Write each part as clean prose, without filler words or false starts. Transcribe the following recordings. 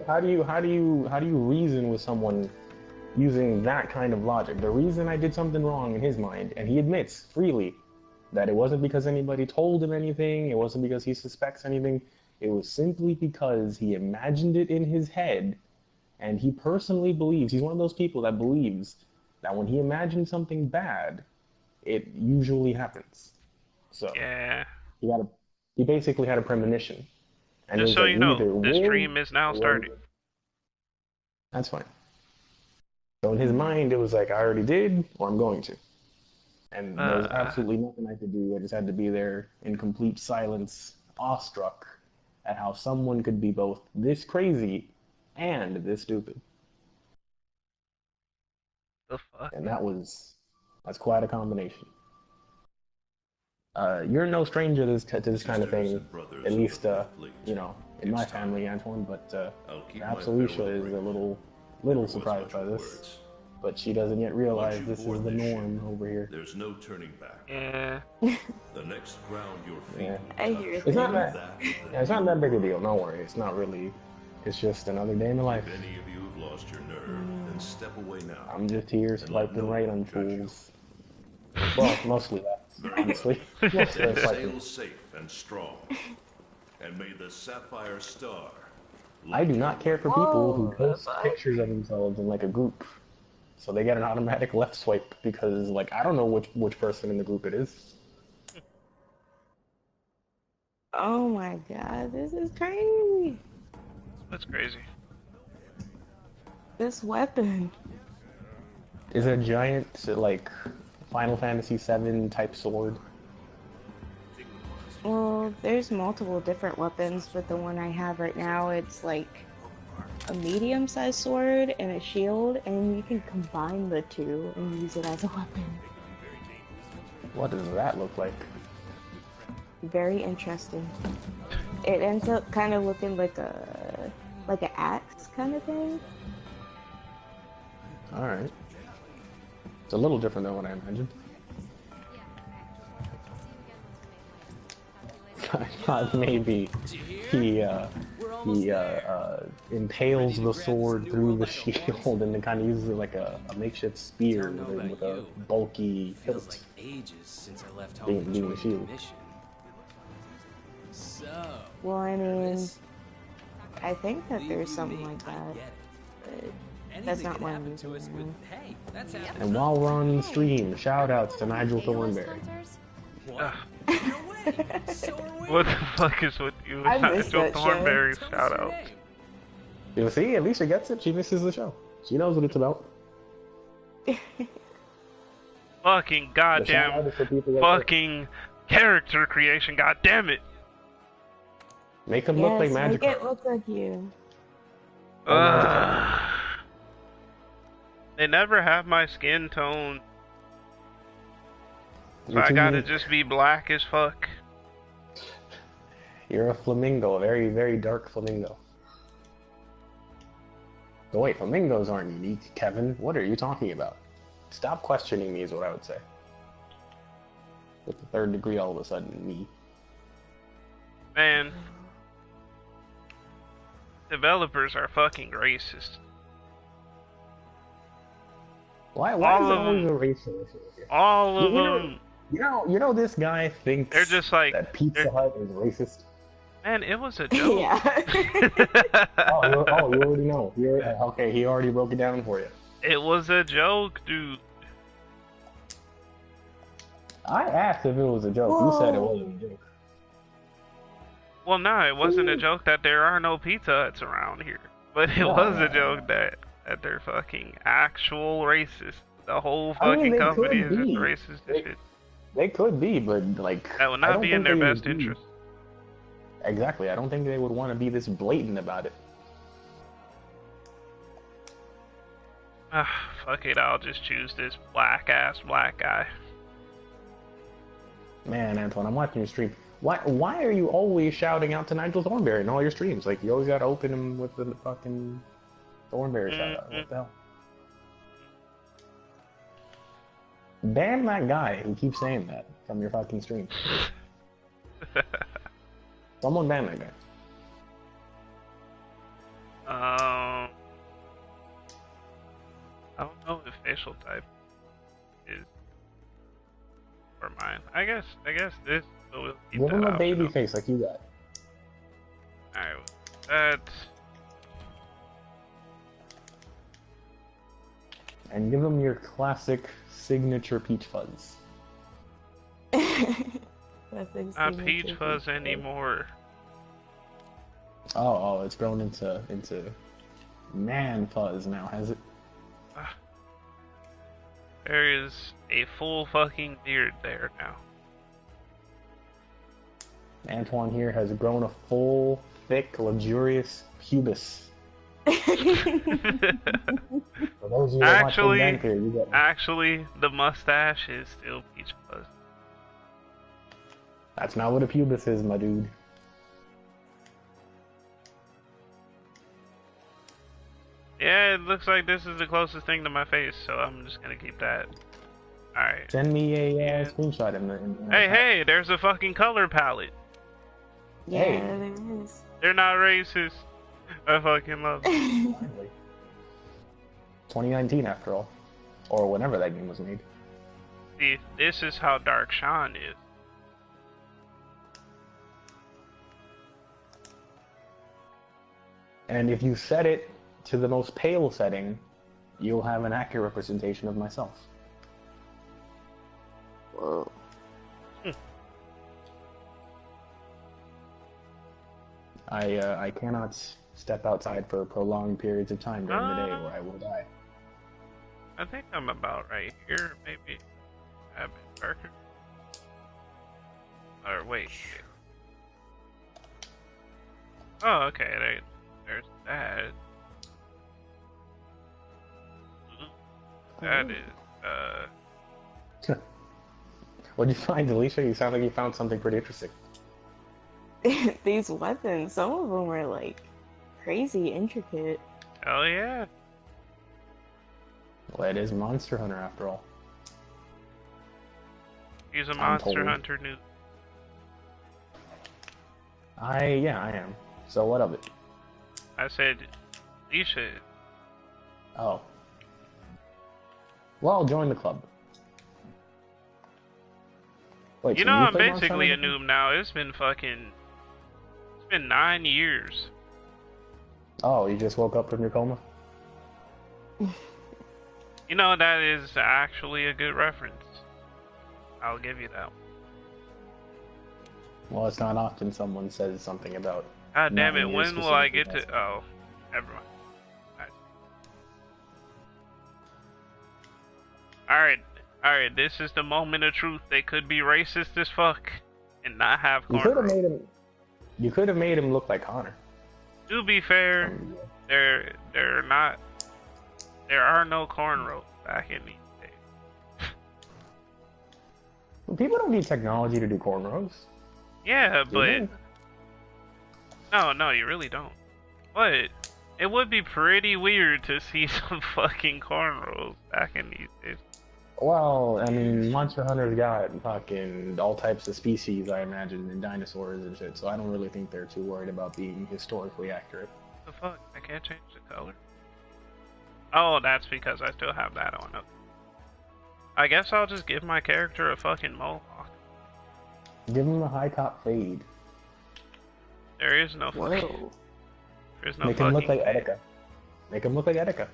How do you reason with someone using that kind of logic? The reason I did something wrong in his mind, and he admits freely that it wasn't because anybody told him anything, it wasn't because he suspects anything, it was simply because he imagined it in his head, and he personally believes, he's one of those people that believes that when he imagines something bad, it usually happens. So Yeah. he had a he basically had a premonition. And he Just was so like, you you know, either this will stream is now or you're starting. that's fine. So in his mind, it was like, I already did, or I'm going to. And there was Uh, absolutely nothing I could do. I just had to be there in complete silence, awestruck at how someone could be both this crazy and this stupid. the fuck? And that's quite a combination. You're no stranger to this kind of Sisters thing, and at brothers of the least Fifth Fleet, in my it's time. family, Antoine. But I'll keep my perhaps Alicia farewell is a brief. little Never was surprised much by with this, words. but she doesn't yet Once realize you this is board the this ship, norm over here. there's no turning back. Yeah. The next ground your feet Yeah, will I touch, hear it's not things. that. that Yeah, the it's not new that big a world. deal. Don't worry. It's not really. It's just another day in the life. If any of you have lost your nerve, then step away now I'm just here and let no swiping right one on judge you. fools. Well, mostly that, Very good. honestly. Mostly Then that's swiping. sail safe and strong, and may the Sapphire Star I light do your not care way. for people who Whoa, the post fuck? pictures of themselves in like a group, so they get an automatic left swipe because like I don't know which person in the group it is. Oh my god, this is crazy. That's crazy. This weapon. Is a giant like Final Fantasy VII type sword? Well, there's multiple different weapons, but the one I have right now, it's like a medium-sized sword and a shield, and you can combine the two and use it as a weapon. What does that look like? Very interesting. It ends up kind of looking like an axe kind of thing. All right, it's a little different than what I imagined. I thought maybe he uh, he impales the sword through the shield and then kind of uses it like a makeshift spear with a bulky Feels like hilt ages since I left home being, and being the joined the shield. commission. So, Well, I mean, this, I think that believe there's you something me, like I that, get but it. that's Anything not could what I'm happen to us, but using. hey, that's happening. And while we're on the stream, shout outs to Nigel Thornberry. What? Ugh. No way! So are we! What the fuck is with you I and missed Nigel that show. Thornberry Tell us shout your out? name. You see, Alicia gets it. She misses the show. She knows what it's about. Fucking The shout goddamn out is for people like this. fucking character creation, god damn it. Make them look like Yes, make Magikarp. it look like you. Or Magikarp. They never have my skin tone. So You're I too gotta unique. just be black as fuck. You're a flamingo, a very, very dark flamingo. But wait, flamingos aren't unique, Kevin. What are you talking about? Stop questioning me is what I would say. With the third degree all of a sudden, me. Man. Developers are fucking racist. Why All is it of always them. a racial issue here? All of You know, them. this guy thinks They're just like, that Pizza they're- Hut is racist. man, it was a joke. Yeah. Oh, you already know. Okay, he already broke it down for you. It was a joke, dude. I asked if it was a joke. You said it Whoa. wasn't a joke. Well, no, it wasn't a joke that there are no Pizza Huts around here. But it No, was no, a joke that they're fucking actual racist. The whole I mean, fucking they company is could just be. racist as They- shit. They could be, but like That would I not don't be in think their they best would be. interest. Exactly. I don't think they would want to be this blatant about it. Ah, fuck it, I'll just choose this black guy. Man, Antoine, I'm watching your stream. Why are you always shouting out to Nigel Thornberry in all your streams? Like you always gotta open him with the fucking Thornberry shout out. What the hell? Ban that guy who keeps saying that from your fucking stream. Someone ban that guy. facial type is for mine. I guess this will keep Give that him a option baby open. face like you got. Alright, that. And give him your classic signature peach fuzz. Not peach fuzz anymore. Oh, it's grown into man fuzz now, has it? There is a full fucking beard there now. Antoine here has grown a full, thick, luxurious pubis. For those of you that watch Big Bang Theory, you get Actually, the mustache is still peach fuzz. That's not what a pubis is, my dude. Yeah, it looks like this is the closest thing to my face, so I'm just gonna keep that. Alright. Send me a screenshot in the Hey, there's a fucking color palette. Yeah, Hey. there is. They're not racist. I fucking love it. Finally. 2019 after all. Or whenever that game was made. See, this is how dark Sean is. And if you set it to the most pale setting, you'll have an accurate representation of myself. Whoa. I cannot step outside for prolonged periods of time during the day, or I will die. I think I'm about right here, maybe. A bit darker. Or wait. Oh, okay. There's that. That is, What'd you find, Alicia? You sound like you found something pretty interesting. These weapons, some of them are like crazy intricate. hell yeah. Well, it is Monster Hunter after all. He's a I'm Monster told. Hunter noob. I am. So what of it? I said, Alicia. Oh. Well, join the club. Wait, You so know, I'm played Monster basically a Hunter? noob now. It's been 9 years. Oh, you just woke up from your coma? You know, that is actually a good reference. I'll give you that one. Well, it's not often someone says something about... God damn it, 9 years when will I get specifically, to... Oh, never mind. Alright, this is the moment of truth. They could be racist as fuck and not have You could have cornrows. made him... You could have made him look like Connor. To be fair, they're not... There are no cornrows back in these days. People don't need technology to do cornrows. Yeah, Do but... they? No, you really don't. But it would be pretty weird to see some fucking cornrows back in these days. Well, I mean, Monster Hunter's got fucking all types of species, I imagine, and dinosaurs and shit, so I don't really think they're too worried about being historically accurate. What the fuck? I can't change the color? Oh, that's because I still have that on. Okay. I guess I'll just give my character a fucking mohawk. Give him a high top fade. There is no fucking... Whoa. There's no Make him look fucking... like Etika. Make him look like Etika.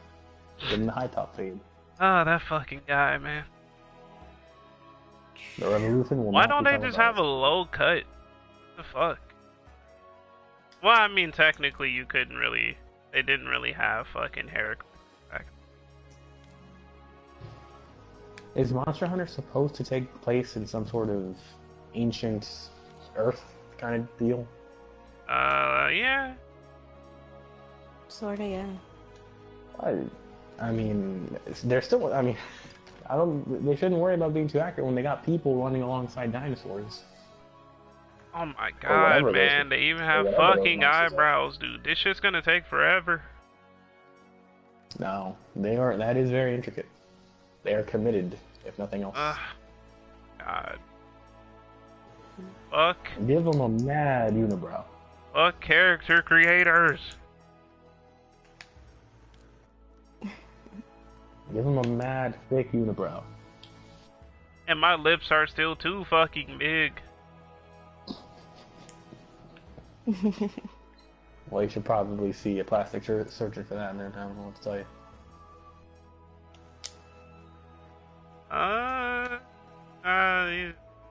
Give him the high top fade. Oh, that fucking guy, man. The revolution will Why not don't be they just have a televised. low cut? What the fuck? Well, I mean, technically you couldn't really... They didn't really have fucking hair back. Is Monster Hunter supposed to take place in some sort of ancient Earth kind of deal? Yeah. Sorta, yeah. I mean, they're still. I mean, I don't. They shouldn't worry about being too accurate when they got people running alongside dinosaurs. Oh my whatever god, those- man. They even have whatever those fucking monsters are. eyebrows, dude. This shit's gonna take forever. No, they are. That is very intricate. They are committed, if nothing else. God. Fuck. Give them a mad unibrow. Fuck character creators. Give him a mad thick unibrow. And my lips are still too fucking big. Well, you should probably see a plastic surgeon for that, man. I don't know what to tell you.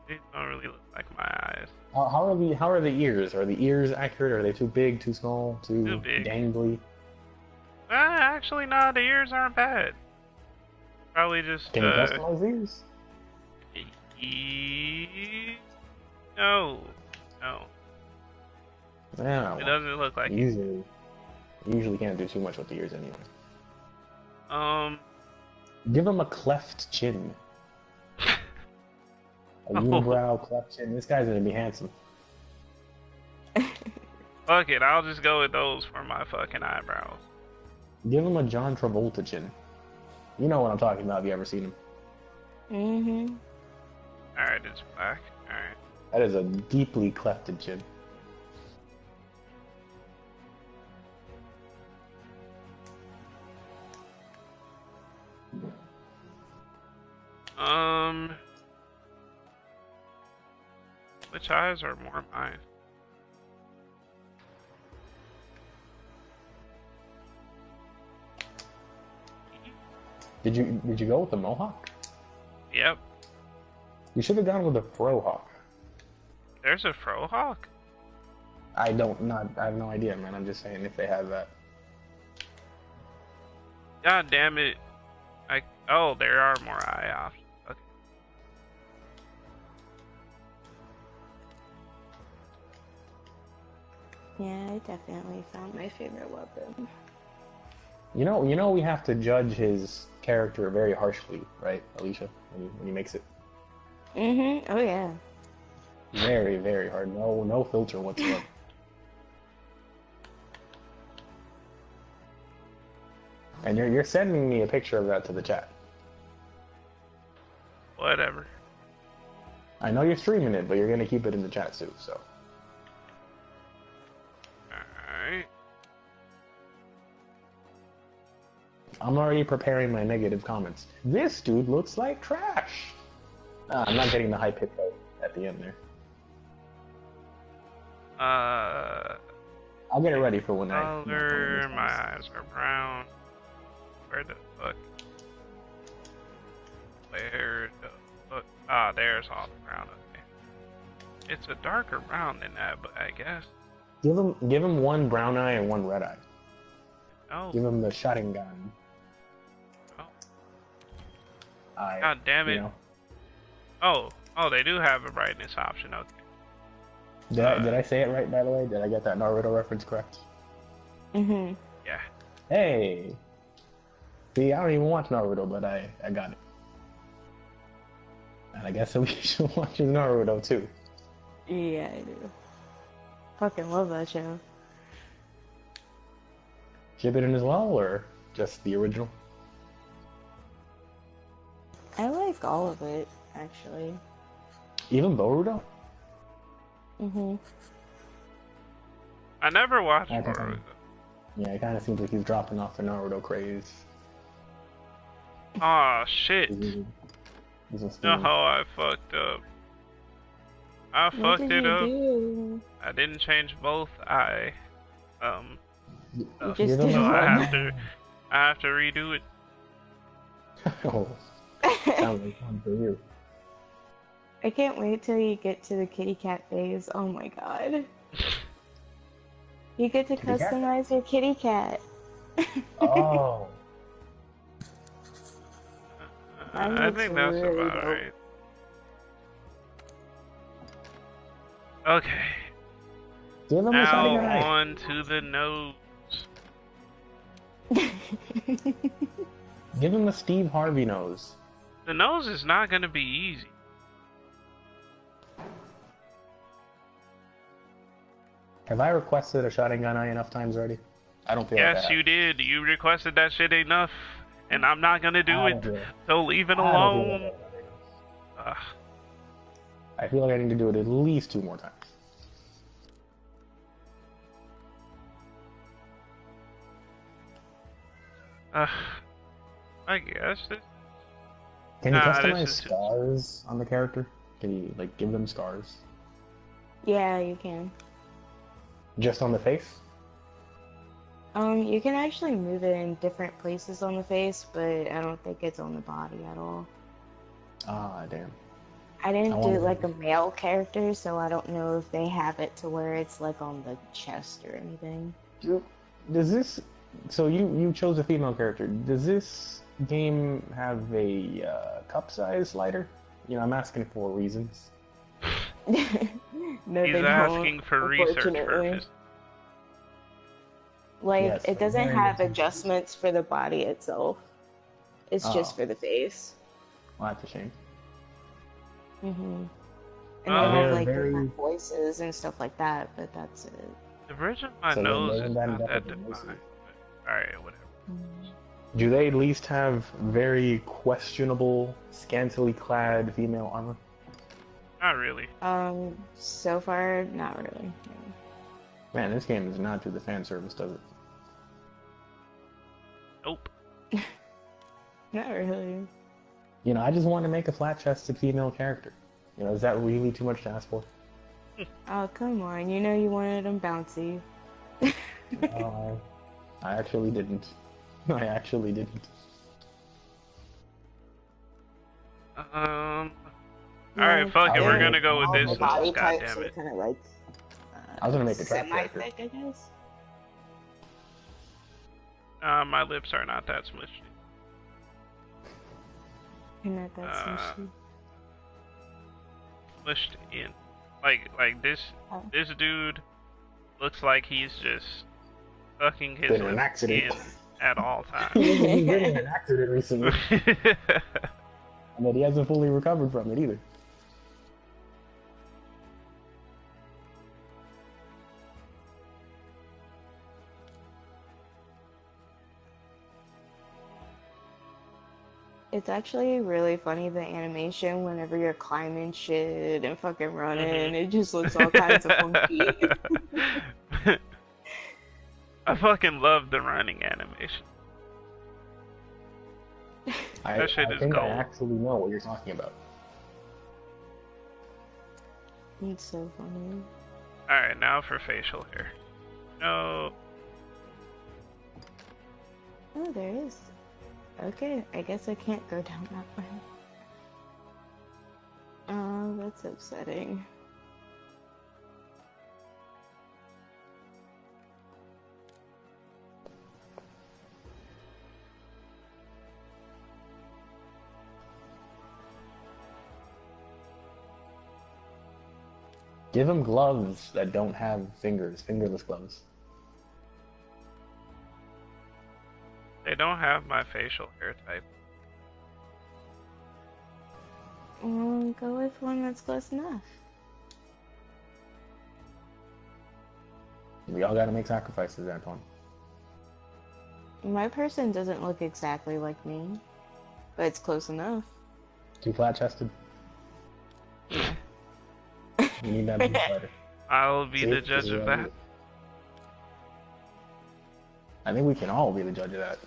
These don't really look like my eyes. How are the ears? Are the ears accurate? Are they too big, too small, Too big. dangly? Actually, no, the ears aren't bad. Probably just, Can you customize these? No. Yeah, It doesn't look like it. usually can't do too much with the ears anyway. Give him a cleft chin. A unibrow cleft chin. This guy's gonna be handsome. Fuck it, I'll just go with those for my fucking eyebrows. Give him a John Travolta chin. You know what I'm talking about if you ever seen him. Mm-hmm. Alright, it's black. Alright. That is a deeply clefted chin. Which eyes are more mine? Did you go with the mohawk? Yep. You should have gone with the frohawk. There's a frohawk? I have no idea, man. I'm just saying if they have that. God damn it. Oh, there are more eye options. Okay. Yeah, I definitely found my favorite weapon. You know, we have to judge his character very harshly, right, Alicia? When he makes it Mm-hmm. Oh yeah. very, very hard. No filter whatsoever. And you're sending me a picture of that to the chat. Whatever. I know you're streaming it, but you're gonna keep it in the chat too. So Alright. I'm already preparing my negative comments. This dude looks like trash. I'm not getting the high pitch at the end there. I'll get it ready for when I. Color, my eyes are brown. Where the fuck? Where the fuck? Ah, there's all the brown. Okay. It's a darker brown than that, but I guess. Give him one brown eye and one red eye. Oh. Give him the Sharingan. Oh. Eye. God damn it. You know. Oh, they do have a brightness option. Okay. Did I say it right, by the way? Did I get that Naruto reference correct? Mm-hmm. Yeah. Hey! See, I don't even watch Naruto, but I got it. And I guess we should watch Naruto too. Yeah, I do. Fucking love that show. Shippuden as well, or just the original? I like all of it, actually. Even Boruto? Mm-hmm. I never watched I think Naruto. Yeah, it kind of seems like he's dropping off the Naruto craze. Aw, shit. He's a No, I fucked up. I What fucked did it you up. do? I didn't change both eye. You Give just him did So a- I have to redo it. Oh, sounds like fun for you. I can't wait till you get to the kitty cat phase. Oh my god. You get to Kitty cat? customize your kitty cat. Oh. Mine I looks think that's really about dope. right. Okay. Give him a Now Sharingan eye. on to the nose. Give him a Steve Harvey nose. The nose is not gonna be easy. Have I requested a Sharingan eye enough times already? I don't feel like I Yes, have. you did. You requested that shit enough, and I'm not gonna do I it. don't feel- So leave it I don't feel alone. like I have. Ugh. I feel like I need to do it at least 2 more times. Ugh. I guess this. Can you Nah, this customize is just- scars on the character? Can you like give them scars? Yeah, you can. Just on the face? You can actually move it in different places on the face, but I don't think it's on the body at all. Ah, damn. I didn't do wonder- like a male character, so I don't know if they have it to where it's like on the chest or anything. Does this? So you chose a female character. Does this game have a cup size slider? You know, I'm asking for reasons. No, He's they don't, asking for research unfortunately. purposes. Like, Yes, it doesn't very have much. adjustments for the body itself. It's just Oh. for the face. Well, that's a shame. Mm-hmm. And Oh. they have They're like very- different voices and stuff like that, but that's it. The bridge of my So they nose named is that not that definitely defined. mostly. Alright, whatever. Do they at least have very questionable, scantily clad female armor? Not really. So far, not really. Man, this game does not do the fan service, does it? Nope. Not really. You know, I just want to make a flat-chested female character. You know, is that really too much to ask for? Oh, come on. You know you wanted them bouncy. I actually didn't. I actually didn't. Alright, Yeah, fuck it, I we're don't gonna go with all this the one. body God types damn are it. kind of like I was gonna make a trap character. semi-thick, I guess. My lips are not that smushy. You're not that smushy. Smushed in. Like this Oh. this dude looks like he's just sucking his Been in an lips accident. in at all times. He's been in an accident recently, and that he hasn't fully recovered from it either. It's actually really funny, the animation, whenever you're climbing shit and fucking running, it just looks all kinds of funky. I fucking love the running animation. I That shit is think I gold. actually know what you're talking about. It's so funny. Alright, now for facial hair. No. Oh, there is. Okay, I guess I can't go down that way. Oh, that's upsetting. Give him gloves that don't have fingers, fingerless gloves. They don't have my facial hair type. Go with one that's close enough. We all gotta make sacrifices, Antoine. My person doesn't look exactly like me, but it's close enough. Too flat-chested. Yeah. You need that big slider. I'll be See? the This judge is of what I that. do. I think we can all be the judge of that.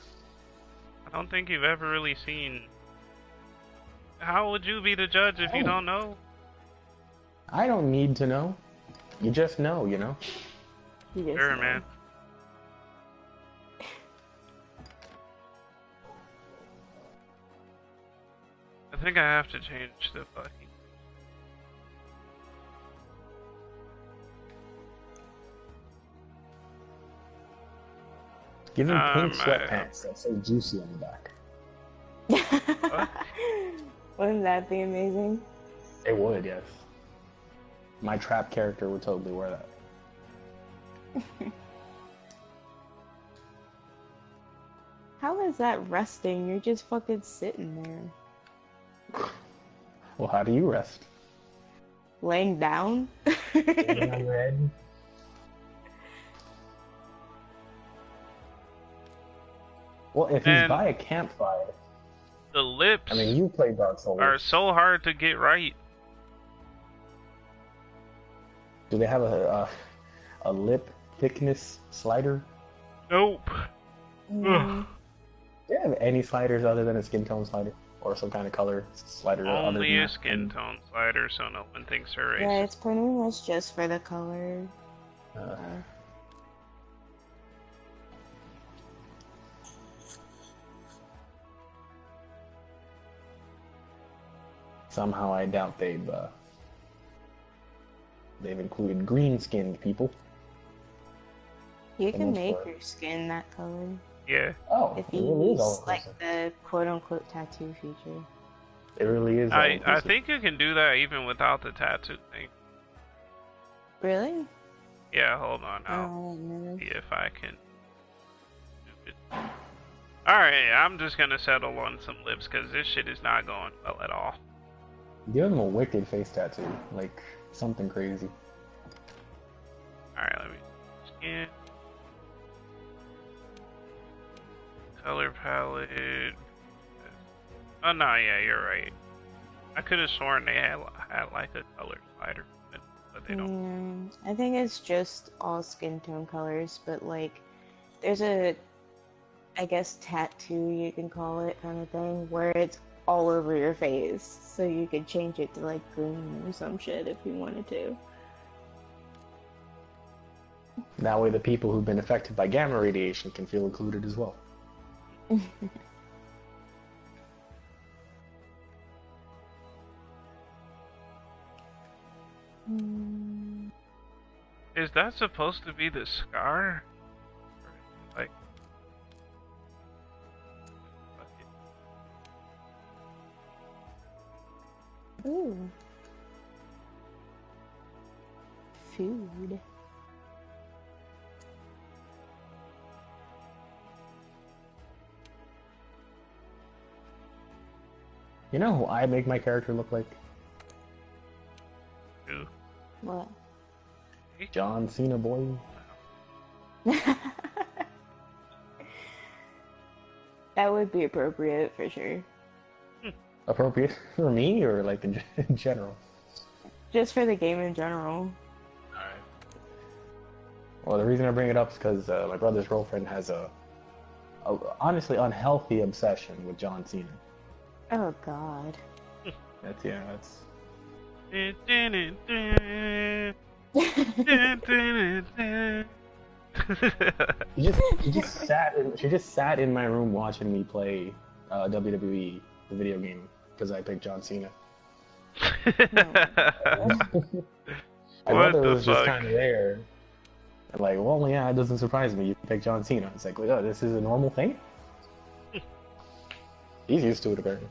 I don't think you've ever really seen. How would you be the judge if you Oh. don't know? I don't need to know. You just know, you know? You just Sure, know. man. I think I have to change the fucking. Give him pink I- sweatpants that say juicy on the back. Wouldn't that be amazing? It would, yes. My trap character would totally wear that. How is that resting? You're just fucking sitting there. Well, how do you rest? Laying down? Laying on your head? Well, if he's And- by a campfire, The lips I mean, you play Dark Souls. are so hard to get right. Do they have a lip thickness slider? Nope. Mm, Do they have any sliders other than a skin tone slider or some kind of color slider? other Only than a that? skin tone slider, so no one thinks her Yeah, racist. it's pretty much just for the color. Uh, somehow I doubt they've included green-skinned people. You For can most make part. your skin that color Yeah. Oh, if it you really is use all like inclusive. the quote-unquote tattoo feature. It really is all I inclusive. think you can do that even without the tattoo thing. Really? Yeah, hold on. Oh, I'll I didn't know see this. if I can do it. Alright, I'm just gonna settle on some lips because this shit is not going well at all. Give him a wicked face tattoo, like something crazy. Alright, let me skin. Color palette. Oh no, yeah, you're right. I could have sworn they had like a color slider, but they don't. I think it's just all skin tone colors, but like there's a, I guess, tattoo you can call it kind of thing, where it's all over your face, so you could change it to like green or some shit if you wanted to. That way the people who've been affected by gamma radiation can feel included as well. Is that supposed to be the scar? Like, Ooh. Food. You know who I make my character look like? ew. What? John Cena, boy. That would be appropriate for sure. Appropriate for me or like in general? Just for the game in general. Alright. Well, the reason I bring it up is because my brother's girlfriend has a honestly unhealthy obsession with John Cena. Oh god. That's she just sat in my room watching me play WWE, the video game, because I picked John Cena. My What brother the was just fuck? kind of there. Like, well, yeah, it doesn't surprise me. You picked John Cena. It's like, oh, this is a normal thing? He's used to it, apparently.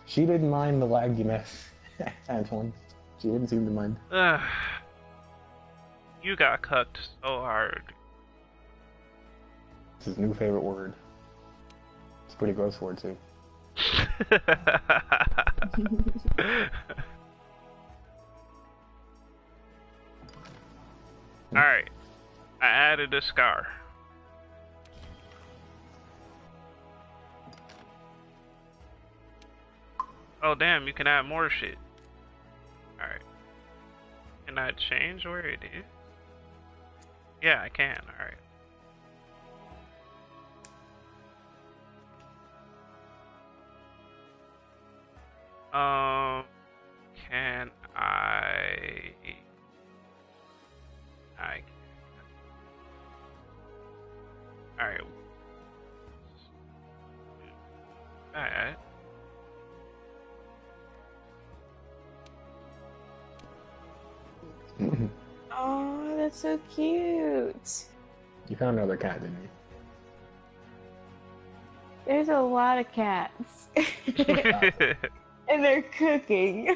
She didn't mind the laggy mess, Antoine. She didn't seem to mind. You got cucked so hard. It's his new favorite word. It's a pretty gross word, too. Alright. I added a scar. Oh damn, you can add more shit. Alright. Can I change where it is? Yeah, I can, alright. Can I alright. That. Oh, that's so cute. You found another cat, didn't you? There's a lot of cats. And they're cooking.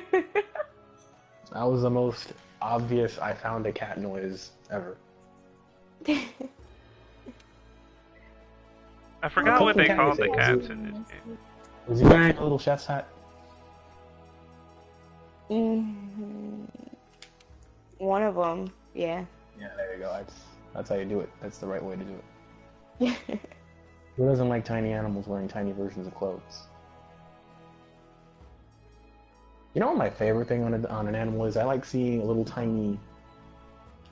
That was the most obvious I found a cat noise ever. I forgot what they Cooking called the cat, is cats in this game. Was he wearing a little chef's hat? One of them, yeah. Yeah, there you go. That's how you do it. That's the right way to do it. Who doesn't like tiny animals wearing tiny versions of clothes? You know what my favorite thing on an animal is? I like seeing a little tiny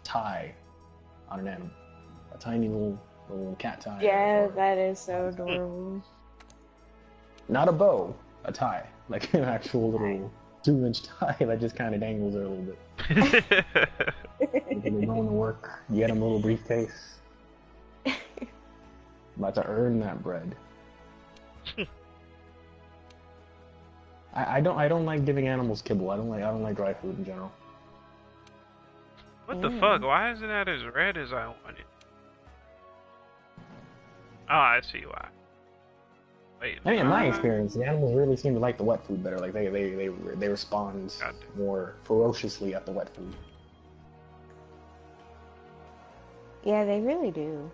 tie on an animal. A tiny little cat tie. Yeah, or- that is so adorable. Not a bow, a tie. Like an actual little 2-inch tie that just kind of dangles there a little bit. When they're going to work, you get them a little briefcase. About to earn that bread. I don't like giving animals kibble. I don't like dry food in general. What the fuck? Why isn't that as red as I wanted? Oh, I see why. Wait. I mean, in my experience, the animals really seem to like the wet food better. Like they respond Goddamn. more ferociously at the wet food. Yeah, they really do.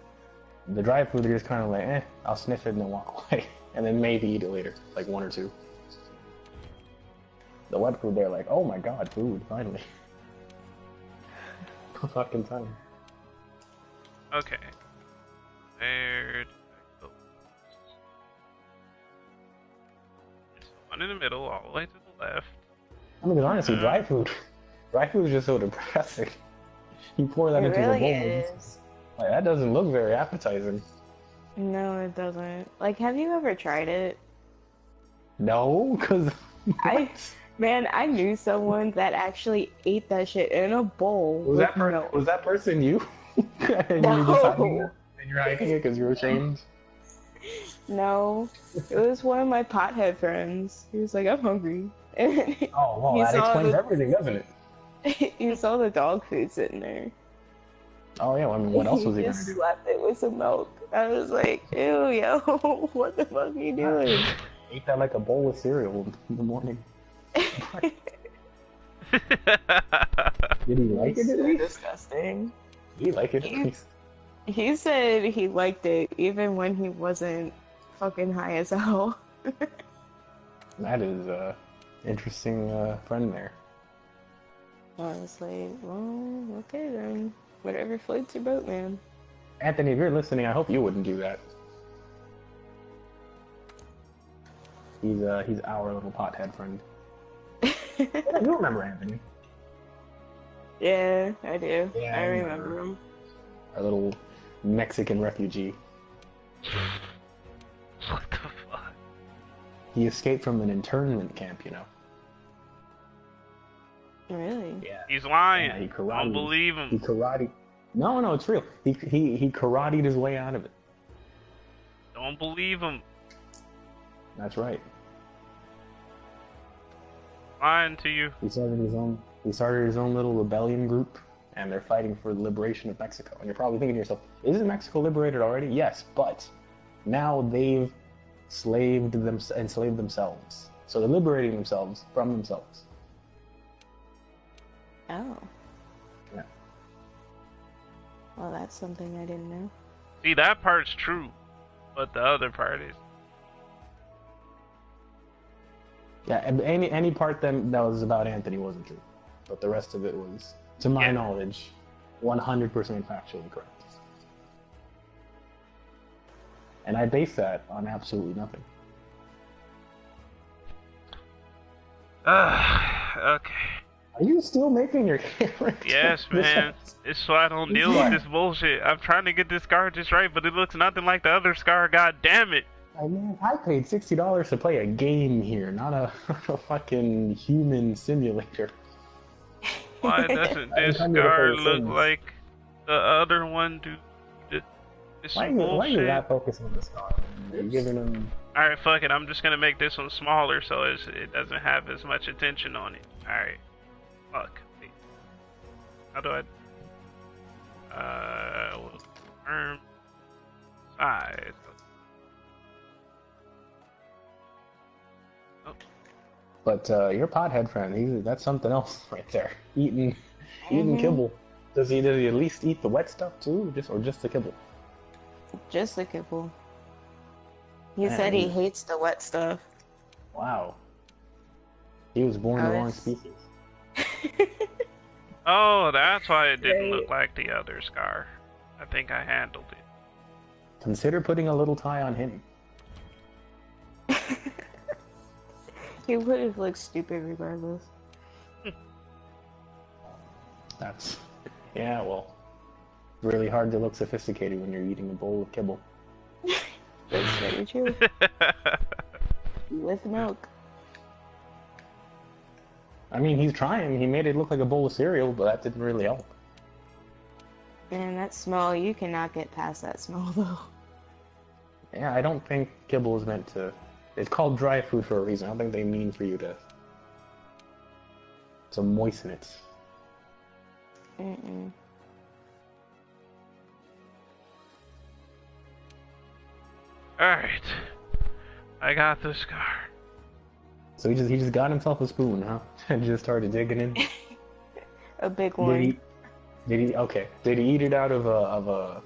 The dry food, they're just kind of like, I'll sniff it and then walk away, and then maybe eat it later, like 1 or 2. The wet food, they're like, oh my god, food, finally. Fucking time. Okay. There. It's the one in the middle, all the way to the left. I mean, 'cause honestly, dry food is just so depressing. You pour that It into really the bowl, is. like, that doesn't look very appetizing. No, it doesn't. Like, have you ever tried it? No, because Man, I knew someone that actually ate that shit in a bowl. was with milk. that person you? And No. you just hiding it? And you're hiding it because you're ashamed? No, it was one of my pothead friends. He was like, "I'm hungry," and Oh, well, You that saw explains the- everything, doesn't it? you saw the dog food sitting there. Oh, yeah, I mean, what else was he He gonna just do? slapped it with some milk. I was like, "Ew, yo, what the fuck are you doing?" Ate that like a bowl of cereal in the morning. Did he like it at So least? disgusting. Did he like it at You- least? He said he liked it even when he wasn't fucking high as hell. That is interesting friend there. I was like, well, okay then. Whatever floats your boat, man. Anthony, if you're listening, I hope you wouldn't do that. He's our little pothead friend. You remember Anthony? Yeah, I do. Yeah, I I remember him. Our little Mexican refugee. What the fuck? He escaped from an internment camp, you know. Really? Yeah. He's lying. Yeah, he Don't karate. believe He him. karate. No, it's real. He karateed his way out of it. Don't believe him. That's right. Lying to you. He started his own little rebellion group, and they're fighting for the liberation of Mexico. And you're probably thinking to yourself, isn't Mexico liberated already? Yes, but now they've enslaved themselves. So they're liberating themselves from themselves. Oh. Yeah. Well, that's something I didn't know. See, that part's true, but the other part is. Yeah, and any part that was about Anthony wasn't true, but the rest of it was, to my Yeah. knowledge, 100% factually correct. And I base that on absolutely nothing. Okay. Are you still making your camera? Yes, man. It's so I don't deal with this bullshit. I'm trying to get this scar just right, but it looks nothing like the other scar. God damn it. Hey, man, I paid $60 to play a game here, not a fucking human simulator. Why doesn't this I'm gonna scar play look Sims. like the other one, dude? It's Why some are you bullshit. that focused on the star? You're giving them. Alright, fuck it. I'm just gonna make this one smaller so it doesn't have as much attention on it. Alright. Fuck. Wait. How do I... Confirm size. But your pothead friend, that's something else right there. Eating Mhm. kibble. Does he at least eat the wet stuff too, or just the kibble? Just the kibble. He Man, said he he's- hates the wet stuff. Wow. He was born Oh, the wrong it's- species. Oh, that's why it didn't Right. look like the other scar. I think I handled it. Consider putting a little tie on him. He would have looked stupid regardless. That's. Yeah, well. really hard to look sophisticated when you're eating a bowl of kibble. That's very true. With milk. I mean, he's trying. He made it look like a bowl of cereal, but that didn't really help. Man, that smell, you cannot get past that smell though. Yeah, I don't think kibble is meant to... It's called dry food for a reason. I don't think they mean for you to moisten it. Mm-mm. Alright. I got the scar. So he just got himself a spoon, huh? And just started digging in. A big one. Okay. Did he eat it out of a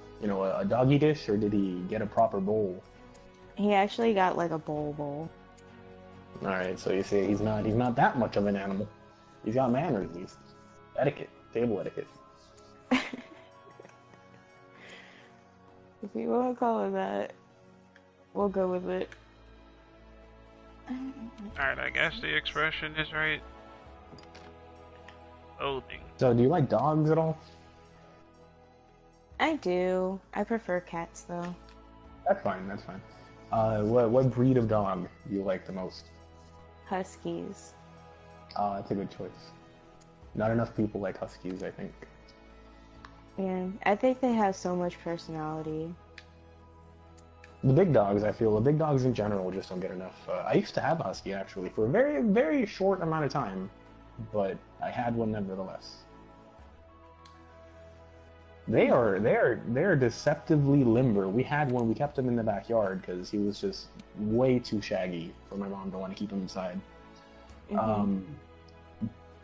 doggy dish, or did he get a proper bowl? He actually got like a bowl. All right, so you see, he's not that much of an animal. He's got manners, at least. Etiquette, table etiquette. If you want to call it that, we'll go with it. Alright, I guess the expression is right. Loathing. So, do you like dogs at all? I do. I prefer cats though. That's fine. That's fine. What breed of dog do you like the most? Huskies. That's a good choice. Not enough people like huskies, I think. Yeah, I think they have so much personality. The big dogs, I feel, the big dogs in general just don't get enough. I used to have a husky actually for a very, very short amount of time, but I had one nevertheless. They're deceptively limber. We had one. We kept him in the backyard because he was just way too shaggy for my mom to want to keep him inside. Mm-hmm.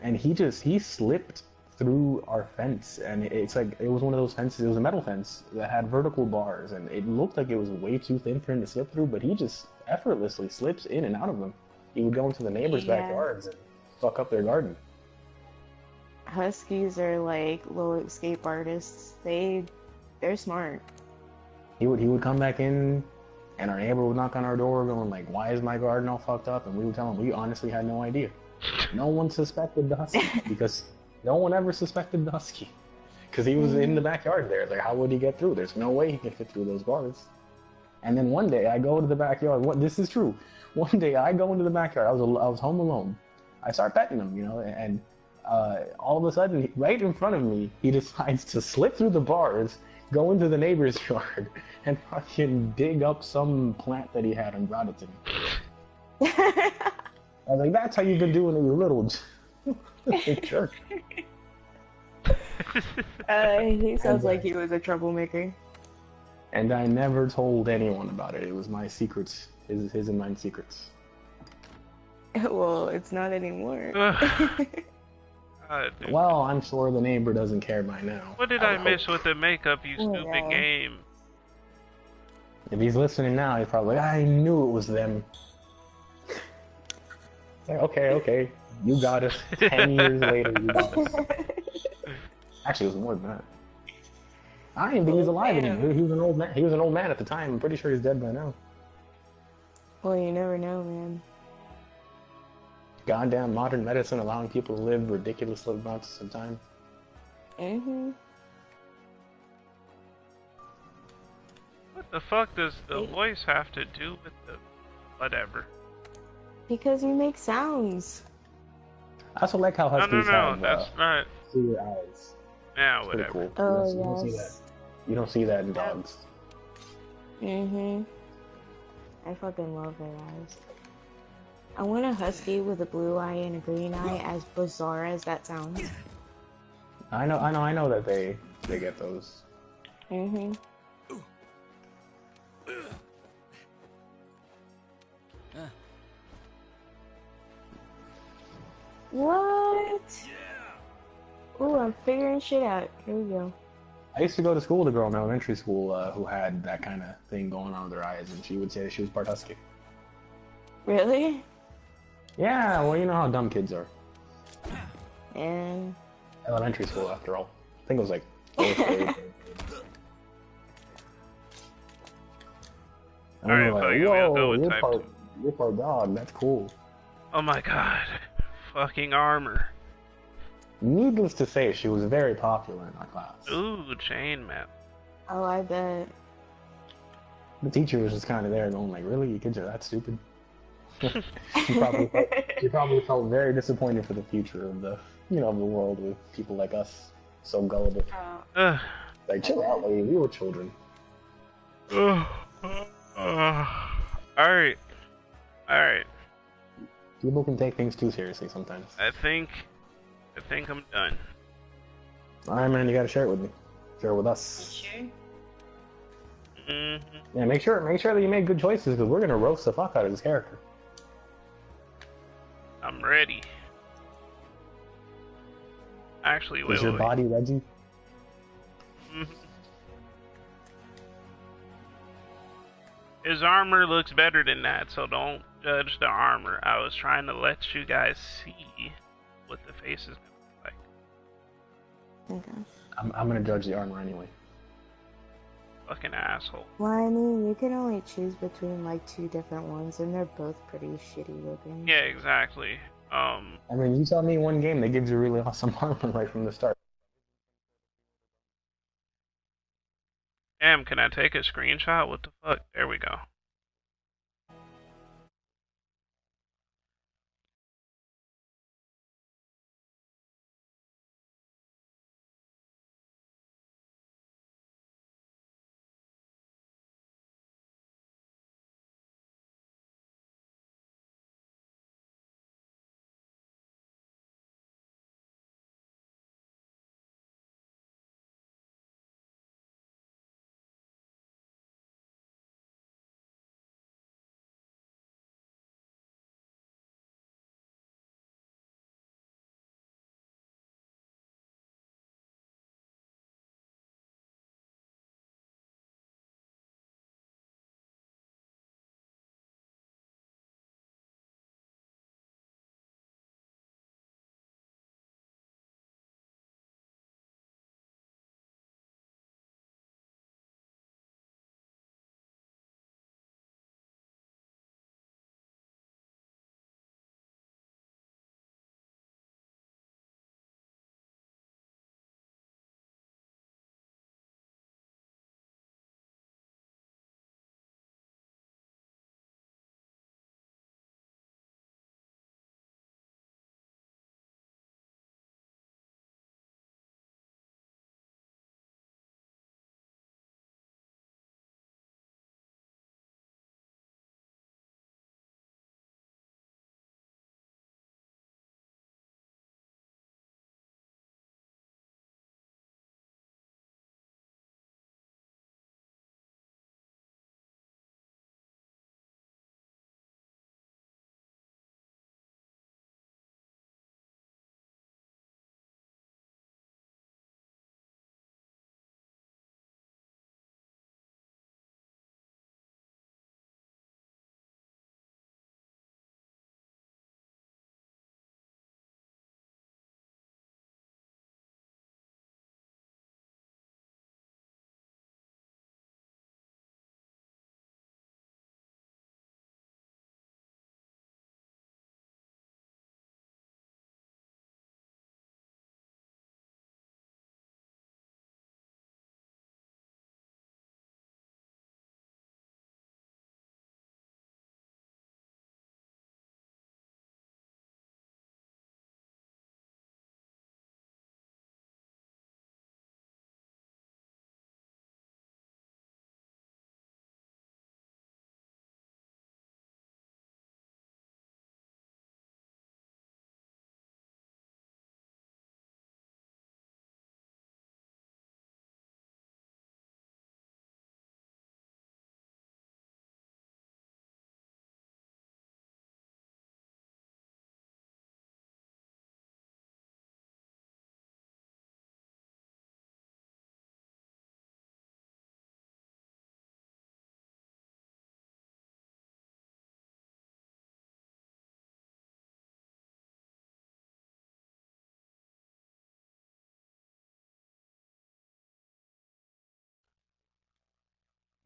And he slipped through our fence, and it's like it was one of those fences. It was a metal fence that had vertical bars, and it looked like it was way too thin for him to slip through. But he just effortlessly slips in and out of them. He would go into the neighbors' backyards and fuck up their garden. Huskies are like little escape artists. They're smart. He would come back in, and our neighbor would knock on our door going like, "Why is my garden all fucked up?" And we would tell him we honestly had no idea. No one suspected the husky because no one ever suspected the husky because he was in the backyard there. Like, how would he get through? There's no way he could fit through those bars. And then one day I go to the backyard. This is true. One day I go into the backyard. I was home alone. I start petting him, and all of a sudden, right in front of me, he decides to slip through the bars, go into the neighbor's yard, and fucking dig up some plant that he had and brought it to me. I was like, that's how you've been doing it, you little jerk. He sounds like he was a troublemaker. And I never told anyone about it. It was my secrets, his and mine secrets. Well, it's not anymore. Well, I'm sure the neighbor doesn't care by now. What did I miss with the makeup, you stupid game? If he's listening now, he's probably like, I knew it was them. It's like, okay, you got us. 10 years later, you got us. Actually, it was more than that. I didn't think he was alive anymore. He was an old man. He was an old man at the time. I'm pretty sure he's dead by now. Well, you never know, man. Goddamn modern medicine allowing people to live ridiculous amounts of time. Mm-hmm. What the fuck does the voice have to do with the whatever? Because you make sounds. I also like how huskies have that's not clear eyes. Yeah, It's pretty whatever. cool. Oh, You don't see that. yes. You don't see that in dogs. Mm-hmm. I fucking love their eyes. I want a husky with a blue eye and a green eye, as bizarre as that sounds. I know that they get those. Mm-hmm. What? Ooh, I'm figuring shit out. Here we go. I used to go to school with a girl in elementary school who had that kind of thing going on with her eyes, and she would say that she was part husky. Really? Yeah, well, you know how dumb kids are. And Elementary school, after all. I think it was like 4th grade. And we Alright, were so like, you will go whoa, with you're type part dog, that's cool. Oh my god. Fucking armor. Needless to say, she was very popular in our class. Ooh, chainmail. Oh, I bet. The teacher was just kind of there going like, really? You kids are that stupid? she probably felt very disappointed for the future of the, of the world with people like us, so gullible. Like, chill out, lady. We were children. Alright. People can take things too seriously sometimes. I think I'm done. Alright, man, you gotta share it with me. Share it with us. Sure. Mm-hmm. Yeah, make sure that you make good choices, because we're gonna roast the fuck out of this character. I'm ready. Actually, wait. Is your body Reggie? His armor looks better than that, so don't judge the armor. I was trying to let you guys see what the face is gonna look like. Okay. I'm gonna judge the armor anyway. Fucking asshole. Well, I mean, you can only choose between like 2 different ones, and they're both pretty shitty looking. Yeah, exactly. I mean, you tell me one game that gives you really awesome armor right from the start. Damn, can I take a screenshot? What the fuck? There we go.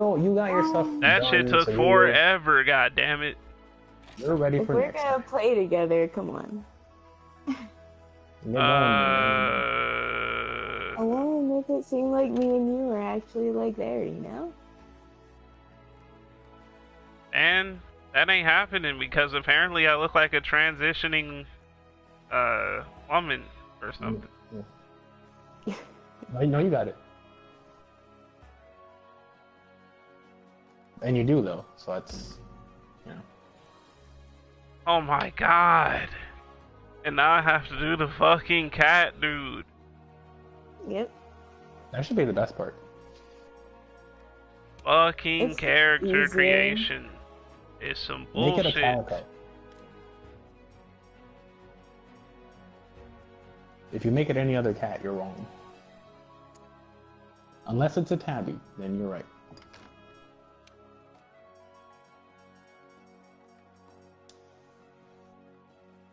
Oh, you got your stuff That done, shit took so forever, god damn it. you're ready If for we're next gonna time. play together, come on. Get going, man. I want to make it seem like me and you are actually like there, you know? And that ain't happening because apparently I look like a transitioning woman or something. No, you got it. And you do though, so that's, you know. Oh my god. And now I have to do the fucking cat dude. Yep. That should be the best part. Fucking It's character easy. creation is some Make it a bullshit. calico. If you make it any other cat, you're wrong. Unless it's a tabby, then you're right.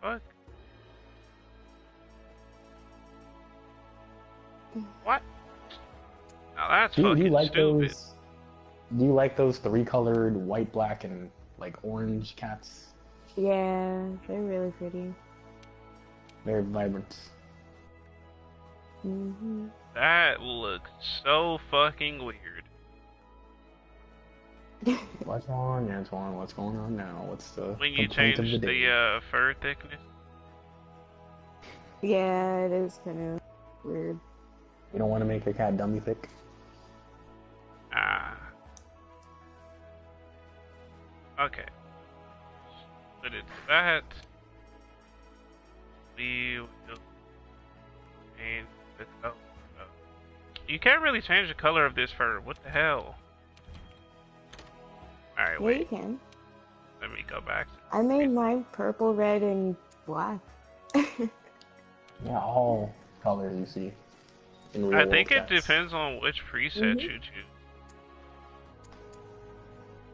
Fuck. What? Now that's Do fucking you like stupid. those? Do you like those three-colored white, black, and like orange cats? Yeah, they're really pretty. They're vibrant. Mm-hmm. That looks so fucking weird. What's wrong, Antoine? What's going on now? What's the When you complaint change of the day? the fur thickness. Yeah, it is kind of weird. You don't want to make your cat dummy thick? Ah. Okay. But it's that. We will change the color. You can't really change the color of this fur. What the hell? Alright, Yeah, you wait. can. Let me go back. I made mine purple, red, and black. Yeah, all colors you see in real I world think it cats. depends on which preset you choose.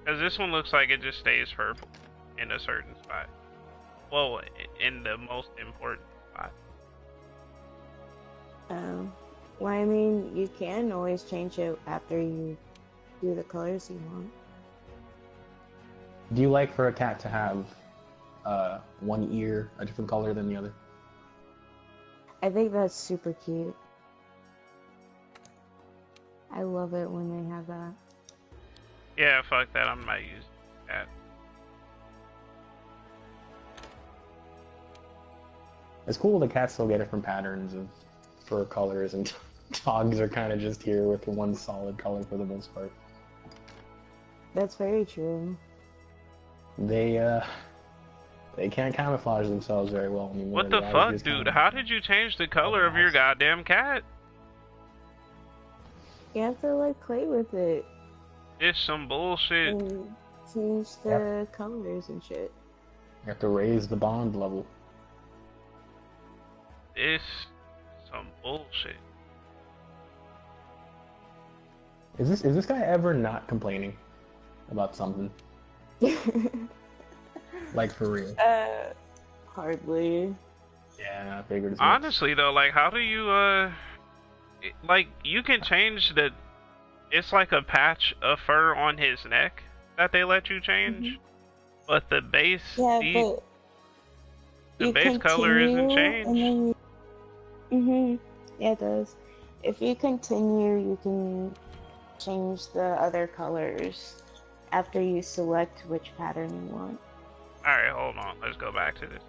Because this one looks like it just stays purple in a certain spot. Well, in the most important spot. Well, I mean, you can always change it after you do the colors you want. Do you like for a cat to have one ear a different color than the other? I think that's super cute. I love it when they have that. Yeah, fuck that. I'm not using that. It's cool the cats still get different patterns of fur colors, and dogs are kind of just here with one solid color for the most part. That's very true. They can't camouflage themselves very well anymore. What the They always fuck, just dude? kinda- How did you change the color of your goddamn cat? You have to like play with it It's some bullshit. and change the colors and shit. You have to raise the bond level. It's some bullshit. Is this guy ever not complaining about something? Like for real? Hardly. Yeah, I figured as much. Honestly, though, like, how do you, like, you can change the. It's like a patch of fur on his neck that they let you change, but the base, Yeah, the but base color isn't changed. And then yeah, it does. If you continue, you can change the other colors after you select which pattern you want. Alright, hold on. Let's go back to this.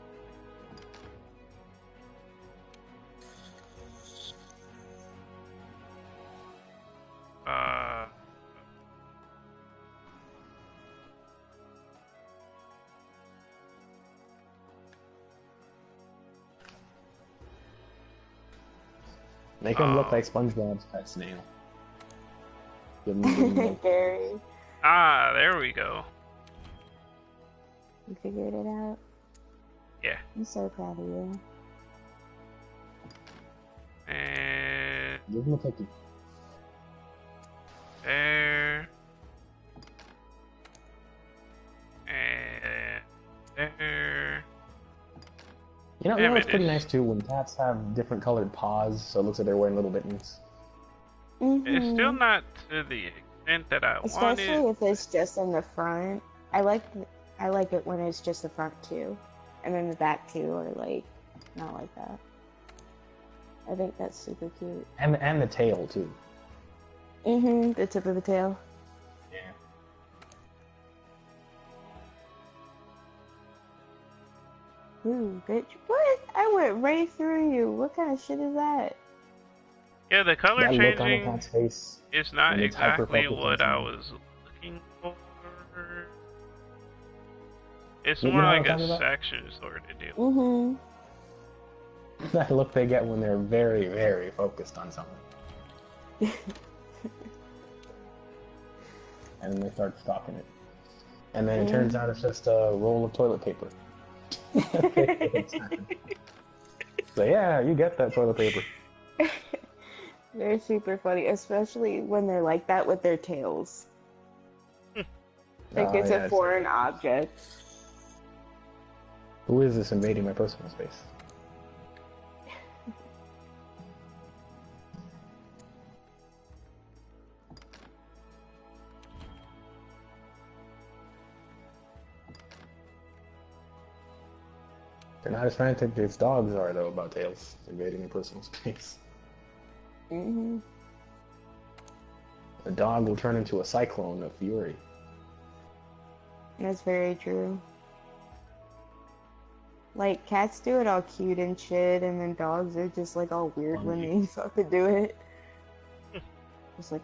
Make him look like SpongeBob's pet snail. Give him Gary, Ah, there we go. you figured it out. Yeah. I'm so proud of you. And give him a cookie. there. And there. You know, Damn it's it, pretty it's- nice too when cats have different colored paws, so it looks like they're wearing little mittens. It's still not to the extent that I Especially wanted. if it's just in the front. I like it when it's just the front too, and then the back too, or like not like that. I think that's super cute. And the tail too. Mm-hmm. The tip of the tail. Yeah. Ooh, bitch. What? I went right through you. What kind of shit is that? Yeah, the color That look on the changing cat's face. is not when it's exactly hyper-focused on what I something. was looking for. It's You more know what like I'm a talking about? section sort of deal. Mm-hmm. That look they get when they're very, very focused on something. And then they start stalking it. And then it turns out it's just a roll of toilet paper. So yeah, you get that toilet paper. They're super funny, especially when they're like that with their tails. Like it's Yeah, a foreign object. Who is this invading my personal space? They're not as frantic as dogs are, though, about tails invading your personal space. Mm-hmm. A dog will turn into a cyclone of fury. That's very true. Like, cats do it all cute and shit, and then dogs are just, like, all weird when they fucking do it. Just like,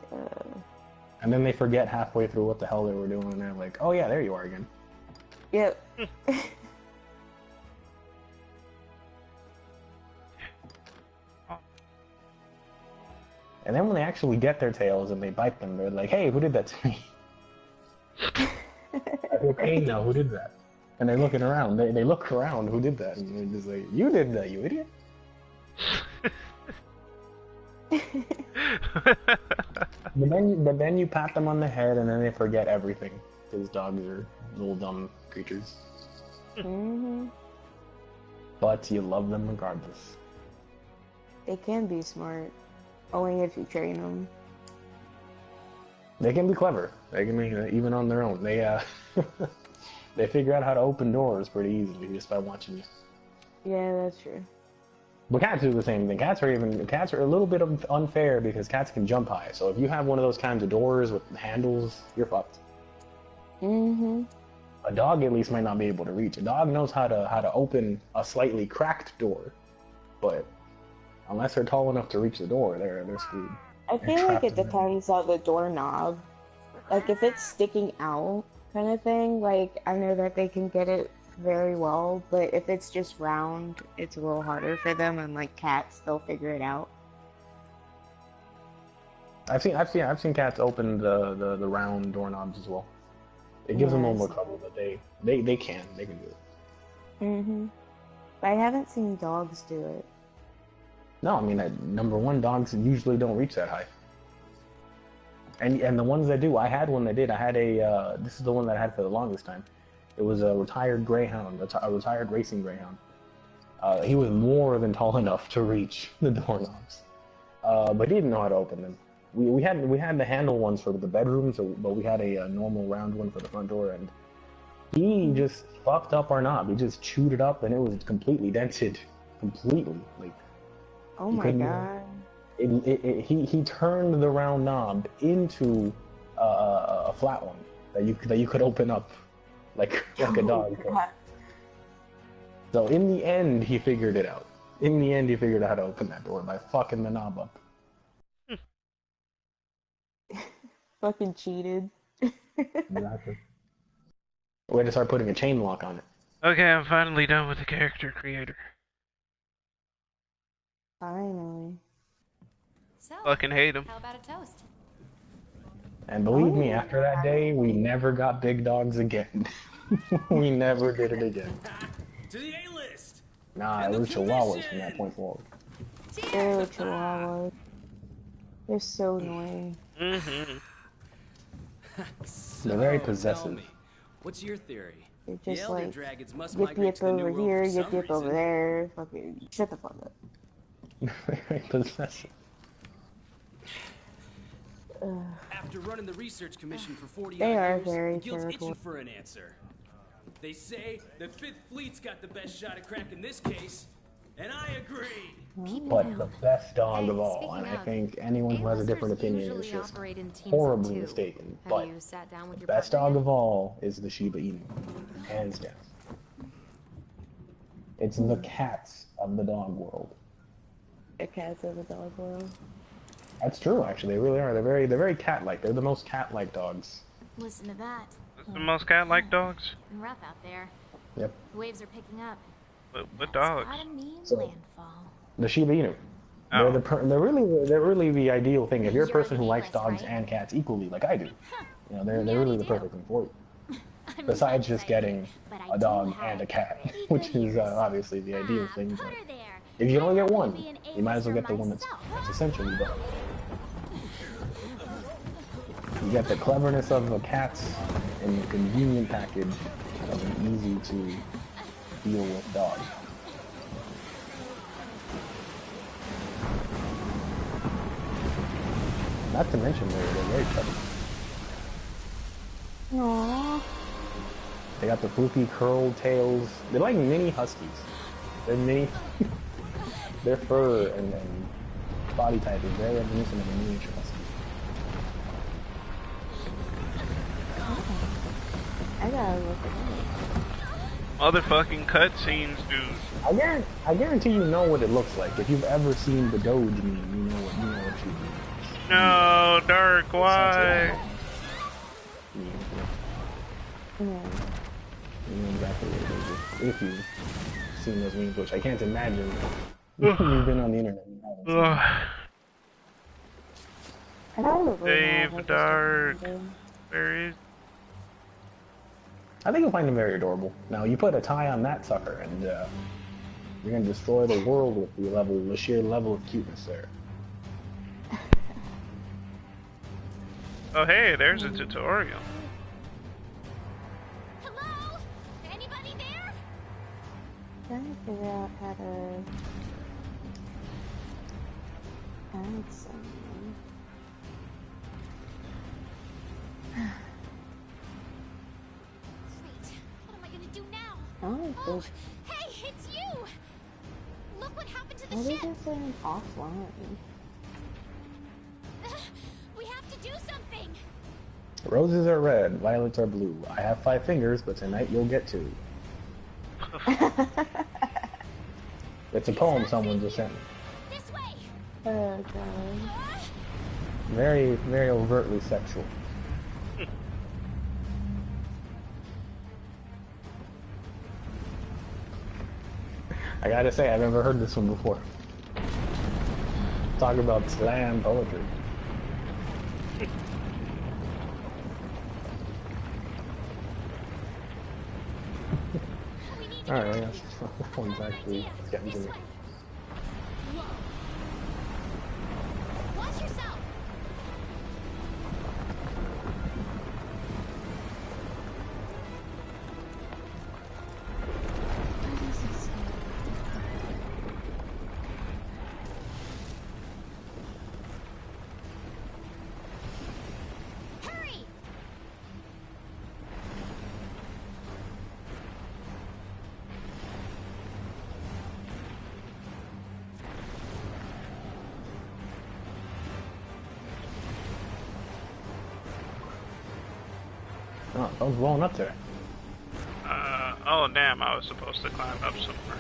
And then they forget halfway through what the hell they were doing, and they're like, oh yeah, there you are again. Yep. And then when they actually get their tails and they bite them, they're like, hey, who did that to me? I feel pain now, who did that? And they're looking around, they look around, who did that? And they're just like, you did that, you idiot. But then you pat them on the head and then they forget everything. Because dogs are little dumb creatures. Mm-hmm. But you love them regardless. They can be smart. Only if you train them. They can be clever. They can be, even on their own. They they figure out how to open doors pretty easily just by watching you. Yeah, that's true. But cats do the same thing. Cats are a little bit unfair because cats can jump high. So if you have one of those kinds of doors with handles, you're fucked. Mm-hmm. A dog at least might not be able to reach. A dog knows how to open a slightly cracked door, but unless they're tall enough to reach the door, they're screwed. I feel like it depends on the doorknob. Like, if it's sticking out kind of thing, like, I know that they can get it very well, but if it's just round, it's a little harder for them, and like cats, they'll figure it out. I've seen cats open the round doorknobs as well. It gives them a little more trouble, but they can do it. Mm-hmm. But I haven't seen dogs do it. No, I mean, number one, dogs usually don't reach that high. And the ones that do, I had one that did. I had this is the one that I had for the longest time. It was a retired greyhound, a retired racing greyhound. He was more than tall enough to reach the doorknobs, but he didn't know how to open them. We had the handle ones for the bedrooms, but we had a normal round one for the front door, and he just fucked up our knob. He just chewed it up, and it was completely dented, completely. Like, oh my god! He turned the round knob into a flat one that you could open up like a dog. So in the end, he figured it out. In the end, he figured out how to open that door by fucking the knob up. Fucking cheated. Exactly. Way to start putting a chain lock on it. Okay, I'm finally done with the character creator. Finally. So, Fucking hate him. how about a toast? And believe me, after that day, we never got big dogs again. We never did it again. To the A-list. Nah, it was chihuahuas from that point forward. Ew, chihuahuas. They're so annoying. Mm-hmm. So, They're very tell possessive. me, what's your theory? They're The just elder like, dragons must yip migrate yip to the New over World here, for yip some yip over reason. there. Fucking shut the fuck up. Very possessive. After running the research commission for 40 They are years, very the guild's terrible. itching for an answer. They say the Fifth Fleet's got the best shot at cracking this case, And I agree. but the best dog of all. Speaking And I of, think anyone who has a different A-listers opinion is usually just operate in teams of horribly 2. mistaken. Have But you sat down with the your best partner dog yet? of all is the Shiba Inu, hands down. It's the cats of the dog world. The cats of the dog world. That's true, actually. They really are. They're very cat-like. They're the most cat-like dogs. Listen to that. It's the most cat-like dogs. And rough out there. Yep. The waves are picking up. What That's dogs? gotta mean So- landfall. The Shiba Inu. Oh. They're really the ideal thing. If you're a You're person who the likes newest, dogs right? and cats equally, like I do, you know, they're Yeah, really they the do. perfect thing for you. I'm Besides not just excited, getting but I a do dog have and a cat, pretty which good is ears. obviously the ideal thing. Put But her there. if you only I'd get rather one, be an you might as well get the A-lister one that's myself. essentially dog. You get the cleverness of the cats and the convenient package of an easy to deal with dog. Not to mention they're very chubby. Aww. They got the floopy curled tails. They're like mini huskies. They're mini. Their fur and body type is very reminiscent of a miniature husky. I gotta look at Motherfucking cutscenes, dude. I guarantee you know what it looks like. If you've ever seen the Doge meme, you know what she means. No, Dark, why? Yeah, it. Yeah. you know exactly what it is if you've seen those memes, which I can't imagine. You've been on the internet and you haven't seen them. Ugh. I probably have, Dave I just Dark. don't remember. Where is? I think you'll find them very adorable. Now, you put a tie on that sucker, and you're gonna destroy the world with the sheer level of cuteness there. Oh, hey, there's a tutorial. Hello? Anybody there? Trying to figure out how to add someone. Great. What am I gonna do now? Oh, Oh, there's hey, it's you! Look what happened to the what ship! is this in offline? We have to do something! Roses are red, violets are blue. I have 5 fingers, but tonight you'll get 2. It's a poem someone just sent me. This way! Oh god. Very, very overtly sexual. I gotta say, I've never heard this one before. Talk about slam poetry. We need to Alright, get I out guess of here. this one's actually getting to This me. way. Watch yourself! What is this? Hurry! Oh, I was blowing up there. Oh, damn, I was supposed to climb up somewhere.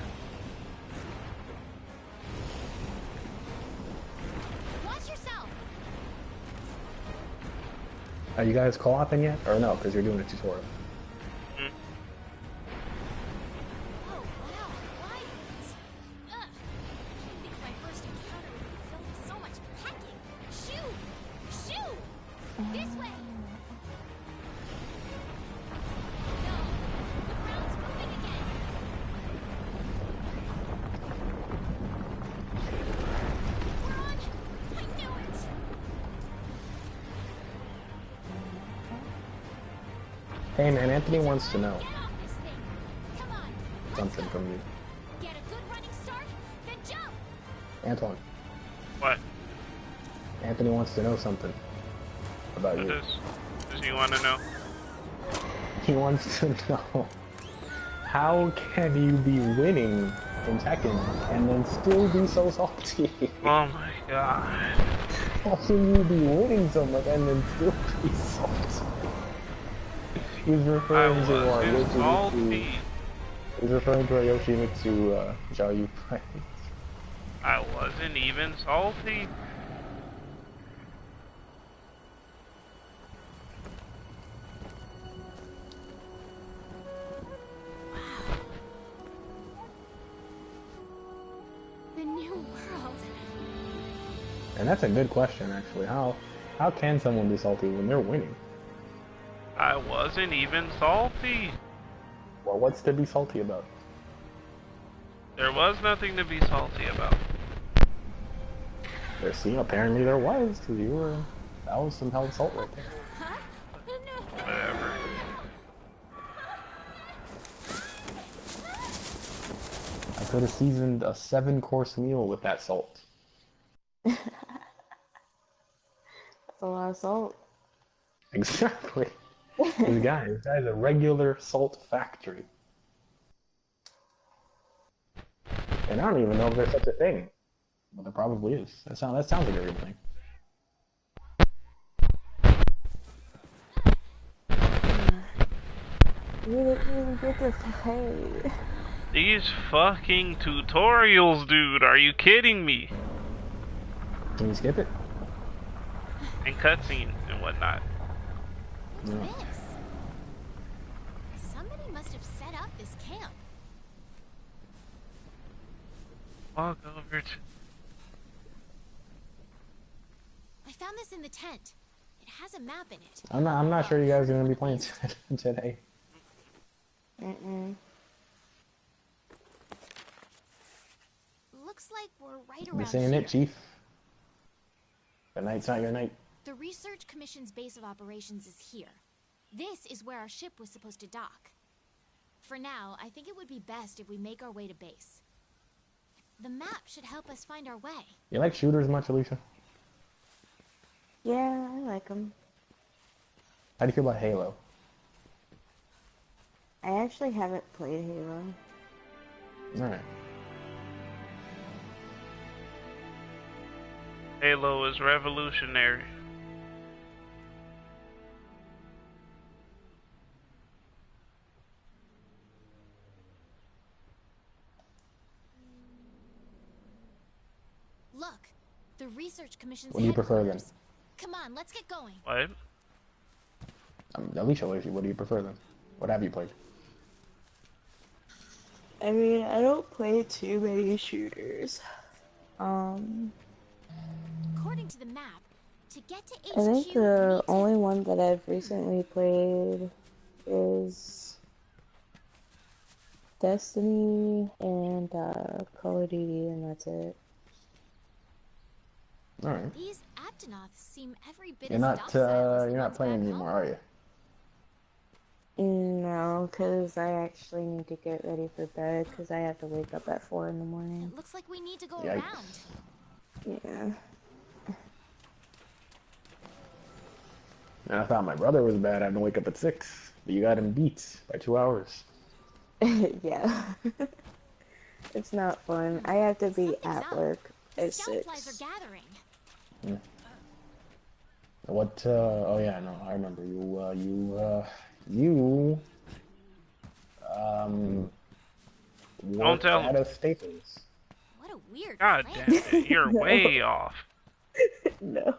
Watch yourself! Are you guys co-oping yet? Or no, because you're doing a tutorial. Hmm. Oh, wow, lions! Ugh! I think my first encounter would be filled with so much pecking! Shoo! Shoo! This way! No! The ground's moving again! We're on! I knew it! Hey man, Anthony wants to know Get off this thing! Come on! Let's something go. from you. Get a good running start, then jump! Antoine, What? Anthony wants to know something about What you. does he want to know? He wants to know, how can you be winning in Tekken and then still be so salty? Oh my god. How can you be winning so much and then still be salty? He was I referring to wasn't salty. He was referring to Yoshimitsu Zhao fight. I wasn't even salty. The new world. And that's a good question, actually. How can someone be salty when they're winning? I wasn't even salty. Well, what's to be salty about? There was nothing to be salty about. Apparently there was, because that was some hell salt right there. Huh? No. Whatever. I could have seasoned a 7-course meal with that salt. That's a lot of salt. Exactly. This guy's a regular salt factory. And I don't even know if there's such a thing. But there probably is. That sounds like a real thing. You didn't even get to play. These fucking tutorials, dude. Are you kidding me? Can you skip it? And cutscenes and whatnot. What's Yeah. this? Somebody must have set up this camp. Walk over to... I found this in the tent. It has a map in it. I'm not sure you guys are gonna be playing today. Mm-mm. Looks like we're right around This ain't here. it, Chief. The night's not your night. The Research Commission's base of operations is here. This is where our ship was supposed to dock. For now, I think it would be best if we make our way to base. The map should help us find our way. You like shooters much, Alicia? Yeah, I like them. How do you feel about Halo? I actually haven't played Halo. Alright. Halo is revolutionary. Look, the Research Commission's What do you prefer then? headquarters. Come on, let's get going. What? Alicia, what do you prefer then? What have you played? I mean, I don't play too many shooters. According to the map, to get to HQ, I think we the need to- only one that I've recently played is Destiny and Call of Duty, and that's it. Alright. These Aptonoths seem every bit You're as not docile as the you're not ones playing back anymore, home. are you? No, because I actually need to get ready for bed, because I have to wake up at 4 in the morning. It looks like we need to go Yikes. around. Yeah. And I thought my brother was bad. I had to wake up at 6. But you got him beat by 2 hours. Yeah. It's not fun. I have to be Something's at up. work The at scout flies 6. are gathering. What, oh yeah, no, I remember. You worked tell at a Staples. What a weird God plan. damn it. You're way off. No.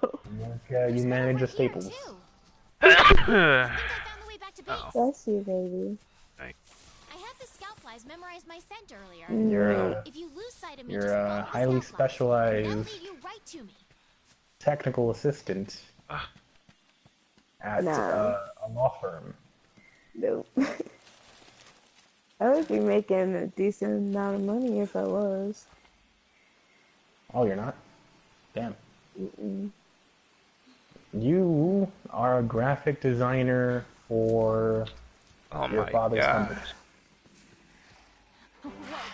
You manage We're a here, Staples. too. I think I found the way back to base. Oh. Bless you, baby. I had the scout flies memorize my scent earlier. You're If you lose sight of me, you're just a follow the highly scout flies. They'll specialized lead you right to me. technical assistant Ugh. at No. a law firm. Nope. I would be making a decent amount of money if I was. Oh, you're not? Damn. Mm-mm. You are a graphic designer for Oh your my father's god. company.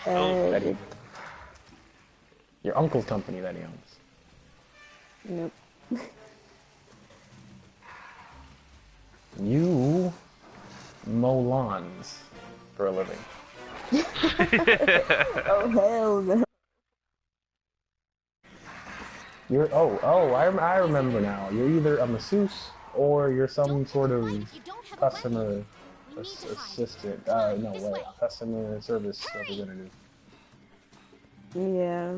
Oh, That he, your uncle's company that he owns. Nope. You mow lawns for a living. Oh hell no. I remember now. You're either a masseuse or you're some sort of customer assistant. No, wait, customer service representative. Yeah,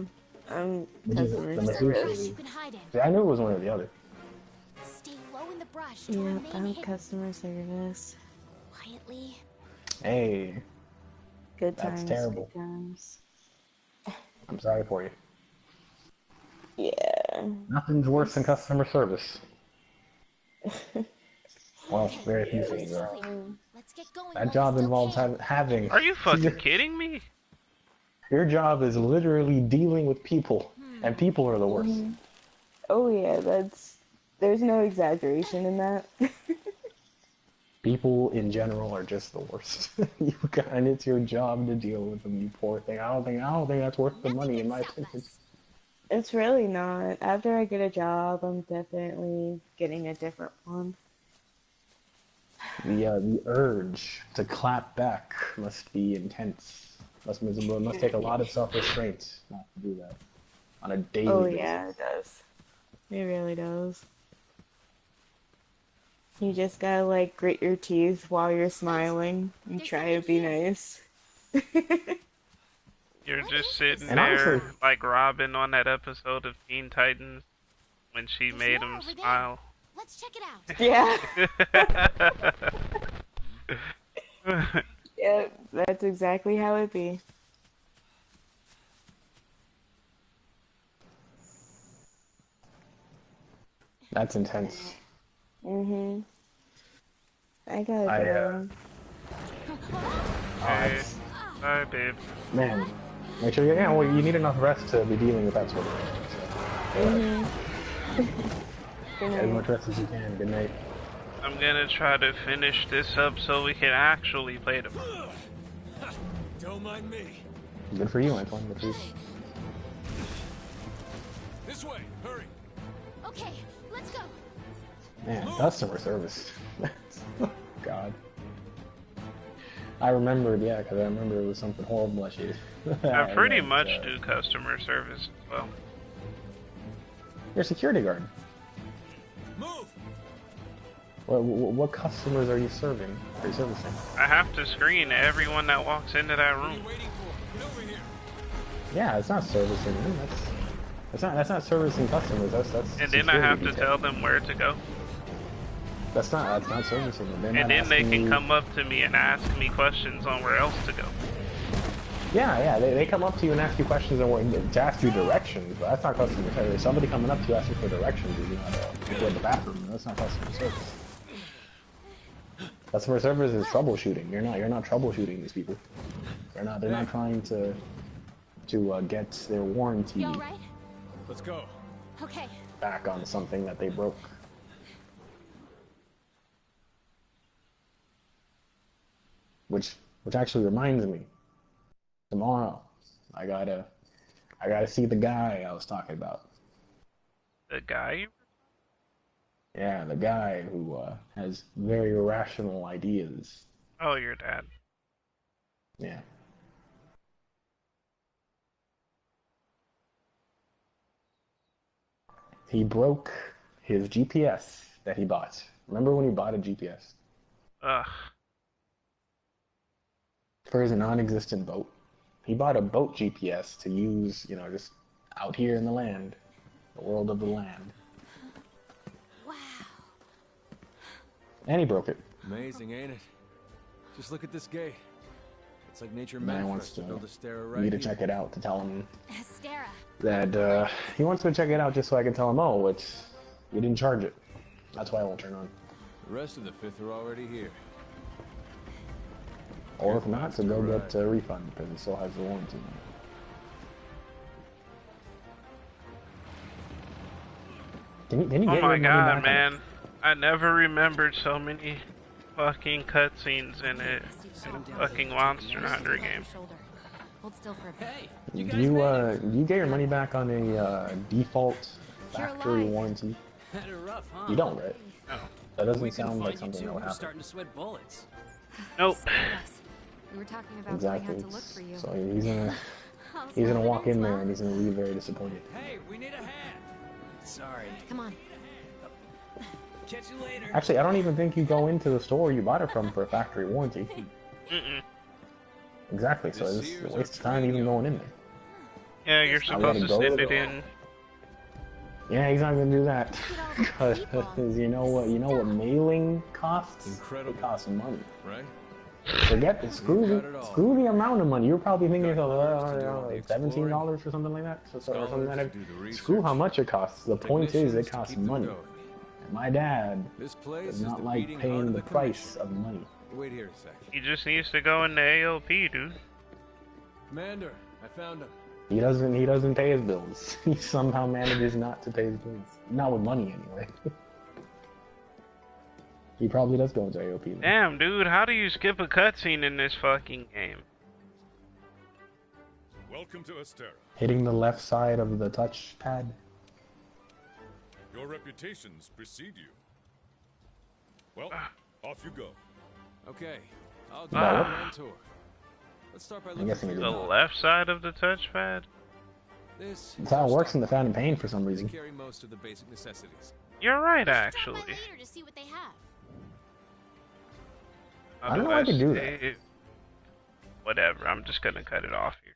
I'm Which is customer the masseuse service. is- You can hide in. See, I knew it was one or the other. Stay low in the brush to Yeah, remain I'm hidden customer service. quietly. Hey, Good That's times. terrible. Good times. I'm sorry for you. Yeah. Nothing's worse than customer service. Well, very few things are. Let's get going while That we job still involves can. having. Are you fucking kidding me? Your job is literally dealing with people, and people are the worst. Oh yeah, there's no exaggeration in that. People in general are just the worst. And it's your job to deal with them, you poor thing. I don't think that's worth the money in my opinion. It's really not. After I get a job, I'm definitely getting a different one. The urge to clap back must be intense. Must take a lot of self-restraint not to do that on a daily Oh basis. yeah, it does. It really does. You just gotta like grit your teeth while you're smiling and try to be nice. You're just sitting And there honestly- like Robin on that episode of Teen Titans when she There's made more him over there. smile. Let's check it out. Yeah. Yeah, that's exactly how it be. That's intense. I gotta I, go. Hey, bye, babe. Man, make sure well, you need enough rest to be dealing with that sort of thing. So, Good as night. much rest as you can. Good night. I'm gonna try to finish this up so we can actually play tomorrow. Don't mind me. Good for you, Antoine. Good for you. This way, hurry. Okay, let's go. Man, customer service. God. I remembered, yeah, because I remember it was something horrible I did. I pretty much do customer service as well. You're a security guard. Move. What customers are you serving? Are you servicing? I have to screen everyone that walks into that What are room. you waiting for? Get over here. Yeah, it's not servicing them. That's not servicing customers. That's And then I security have to detail. tell them where to go. That's not servicing them. They're And not then they asking can you- come up to me and ask me questions on where else to go. Yeah, they come up to you and ask you questions and to ask you directions, but that's not customer service. Somebody coming up to you asking for directions is not to go to the bathroom. That's not customer service. Customer service is troubleshooting. You're not troubleshooting these people. They're not trying to get their warranty You alright? Let's go. Okay. back on something that they broke. Which actually reminds me, tomorrow I gotta see the guy I was talking about. The guy? Yeah, the guy who has very irrational ideas. Oh, your dad. Yeah. He broke his GPS that he bought. Remember when he bought a GPS? Ugh. For his non-existent boat. He bought a boat GPS to use, just out here in the land. The world of the land. Wow. And he broke it. Amazing, ain't it? Just look at this gate. It's like nature Man meant for wants us to build a stair me right to here. check it out, to tell him Astera. that he wants me to check it out just so I can tell him, oh, we didn't charge it. That's why it won't turn on. The rest of the fifth are already here. Or if not, to go get a refund because it still has the warranty. Can you Oh get your my money god, back? man. I never remembered so many fucking cutscenes in it. In a fucking Monster Hunter game. Hold still for a bit. Hey, Do you you guys do you get your money back on a default You're factory alive. warranty? had it rough, huh? You don't, right? No. That We doesn't can sound like find you something two. that would We're happen. starting to sweat bullets. Nope. We were talking about knowing Exactly. how to look for you. So he's gonna All's he's gonna well that walk ends in there well. and he's gonna leave very disappointed. Hey, we need a hand. Sorry. Come on. Catch you later. Actually, I don't even think you go into the store you bought it from for a factory warranty. Mm-mm. Exactly. So it's a waste of time even going in there. Yeah, you're I let supposed to it go send with it it. in. Yeah, he's not gonna do that Look at all the because people. you know what mailing costs. Incredible. It costs money. Right? Forget the screw the amount of money. You're probably thinking of $17 or something like that. Or something like that. Screw how much it costs. The point is, it costs money. And my dad This place does is not the like beating heart paying of the price of money. Wait here a sec. He just needs to go into AOP, dude. Commander, I found him. He doesn't pay his bills. He somehow manages not to pay his bills. Not with money anyway. He probably does go into AOP. Though. Damn, dude, how do you skip a cutscene in this fucking game? Welcome to Astera. Hitting the left side of the touchpad. Your reputations precede you. Well, off you go. Okay, I'll Ah. do a grand tour. Let's start by looking guessing for it The is. your left side of the touchpad? This That's is how our it works in stock. the Phantom Pain for some They reason. carry most of the basic necessities. You're right, Stop by actually. later to see what they have. I don't know why they do that. Whatever, I'm just gonna cut it off here.